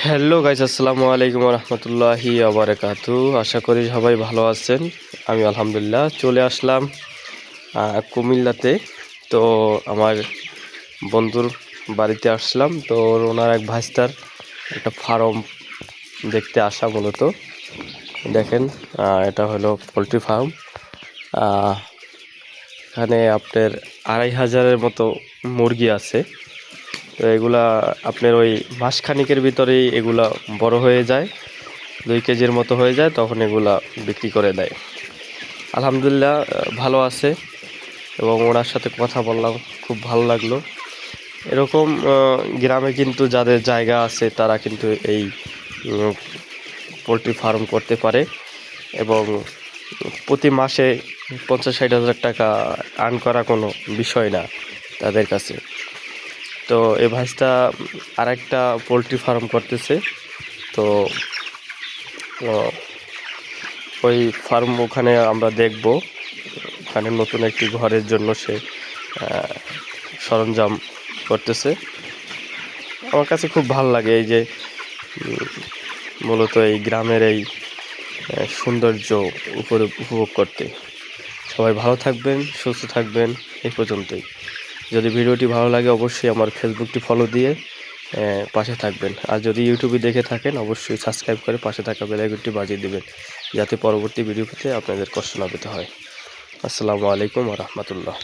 Hello guys, আসসালামু আলাইকুম রহমতুল্লাহি আবরাকাতু। আশা করি সবাই ভালো আছেন। আমি আলহামদুলিল্লাহ চলে আসলাম কুমিল্লাতে। তো আমার বন্ধুর বাড়িতে আসলাম। তো ওনার এক ভাইস্তার একটা ফার্ম দেখতে আসা মূলত। দেখেন, এটা হলো পোলট্রি ফার্ম। এখানে আপনার 2500-এর মতো মুরগি আছে। তো এগুলা আপনার ওই মাসখানিকের ভিতরেই এগুলা বড় হয়ে যায়, 2 কেজির মতো হয়ে যায়, তখন এগুলা বিক্রি করে দেয়। আলহামদুলিল্লাহ ভালো আছে, এবং ওনার সাথে কথা বললাম, খুব ভালো লাগলো। এরকম গ্রামে কিন্তু যাদের জায়গা আছে তারা কিন্তু এই পোলট্রি ফার্ম করতে পারে, এবং প্রতি মাসে 50-60 হাজার টাকা আর্ন করা কোনো বিষয় না তাদের কাছে। তো এই ভাইসটা আরেকটা পোলট্রি ফার্ম করতেছে। তো ওই ফার্ম ওখানে আমরা দেখব। ওখানে নতুন একটি ঘরের জন্য সে সরঞ্জাম করতেছে। আমার কাছে খুব ভালো লাগে এই যে মূলত এই গ্রামের এই সৌন্দর্য উপভোগ করতে। সবাই ভালো থাকবেন, সুস্থ থাকবেন। এই পর্যন্তই। যদি ভিডিওটি ভালো লাগে অবশ্যই আমার ফেসবুকটি ফলো দিয়ে পাশে থাকবেন। আর যদি ইউটিউবে দেখে থাকেন অবশ্যই সাবস্ক্রাইব করে পাশে থাকা বেল আইকনটি বাজিয়ে দেবেন, যাতে পরবর্তী ভিডিও পেতে আপনাদের কষ্ট না পেতে হয়। আসসালামু আলাইকুম ওয়া রাহমাতুল্লাহ।